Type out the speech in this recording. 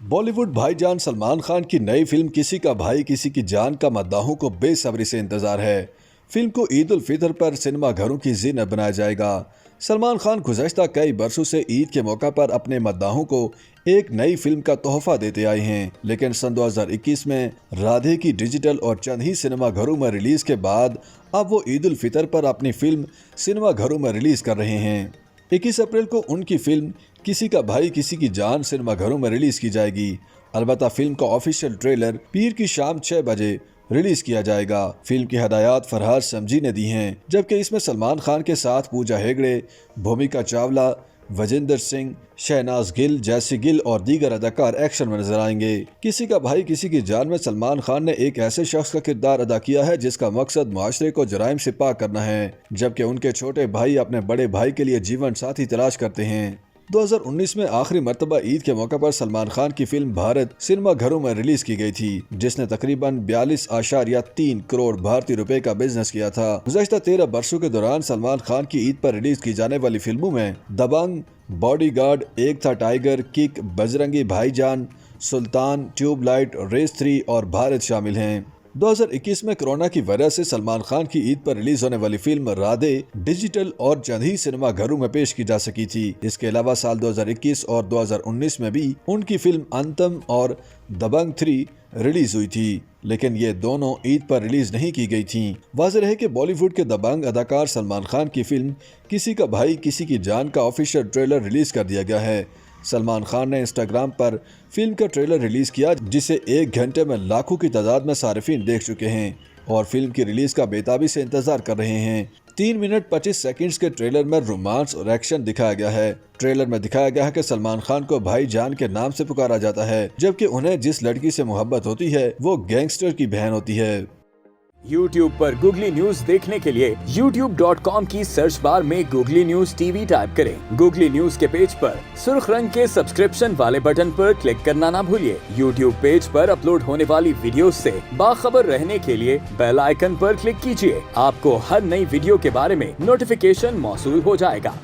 बॉलीवुड भाईजान सलमान खान की नई फिल्म किसी का भाई किसी की जान का मद्दाहों को बेसब्री से इंतजार है। फिल्म को ईद उल फितर पर सिनेमा घरों की ज़ीनत बनाया जाएगा। सलमान खान गुज़श्ता कई बरसों से ईद के मौका पर अपने मद्दाहों को एक नई फिल्म का तोहफा देते आए हैं, लेकिन सन 2021 में राधे की डिजिटल और चंद ही सिनेमा घरों में रिलीज के बाद अब वो ईद उल फितर पर अपनी फिल्म सिनेमा घरों में रिलीज कर रहे हैं। 21 अप्रैल को उनकी फिल्म किसी का भाई किसी की जान सिनेमा घरों में रिलीज की जाएगी। अलबत्ता फिल्म का ऑफिशियल ट्रेलर पीर की शाम 6 बजे रिलीज किया जाएगा। फिल्म की हदायत फरहाद समझी ने दी हैं, जबकि इसमें सलमान खान के साथ पूजा हेगड़े, भूमिका चावला, वजिंदर सिंह, शहनाज गिल, जैसी गिल और दीगर अदाकार एक्शन में नजर आएंगे। किसी का भाई किसी की जान में सलमान खान ने एक ऐसे शख्स का किरदार अदा किया है जिसका मकसद मुआशरे को जराइम से पाक करना है, जबकि उनके छोटे भाई अपने बड़े भाई के लिए जीवन साथी तलाश करते हैं। 2019 में आखिरी मर्तबा ईद के मौके पर सलमान खान की फिल्म भारत सिनेमा घरों में रिलीज की गई थी, जिसने तकरीबन 42.3 करोड़ भारतीय रुपए का बिजनेस किया था। गुज़श्ता 13 बरसों के दौरान सलमान खान की ईद पर रिलीज की जाने वाली फिल्मों में दबंग, बॉडीगार्ड, एक था टाइगर, किक, बजरंगी भाईजान, सुल्तान, ट्यूबलाइट, रेस 3 और भारत शामिल हैं। 2021 में कोरोना की वजह से सलमान खान की ईद पर रिलीज होने वाली फिल्म राधे डिजिटल और चंद ही सिनेमा घरों में पेश की जा सकी थी। इसके अलावा साल 2021 और 2019 में भी उनकी फिल्म अंतम और दबंग 3 रिलीज हुई थी, लेकिन ये दोनों ईद पर रिलीज नहीं की गई थीं। वाज़ेह है कि बॉलीवुड के दबंग अदाकार सलमान खान की फिल्म किसी का भाई किसी की जान का ऑफिशियल ट्रेलर रिलीज कर दिया गया है। सलमान खान ने इंस्टाग्राम पर फिल्म का ट्रेलर रिलीज किया, जिसे 1 घंटे में लाखों की तादाद में सारिफीन देख चुके हैं और फिल्म की रिलीज का बेताबी से इंतजार कर रहे हैं। 3 मिनट 25 सेकंड्स के ट्रेलर में रोमांस और एक्शन दिखाया गया है। ट्रेलर में दिखाया गया है कि सलमान खान को भाई जान के नाम से पुकारा जाता है, जबकि उन्हें जिस लड़की से मोहब्बत होती है वो गैंगस्टर की बहन होती है। YouTube पर गूगली न्यूज देखने के लिए youtube.com की सर्च बार में गूगली न्यूज टीवी टाइप करें। गूगली न्यूज के पेज पर सुर्ख रंग के सब्सक्रिप्शन वाले बटन पर क्लिक करना ना भूलिए। YouTube पेज पर अपलोड होने वाली वीडियोस से बाखबर रहने के लिए बेल आइकन पर क्लिक कीजिए। आपको हर नई वीडियो के बारे में नोटिफिकेशन मौसूल हो जाएगा।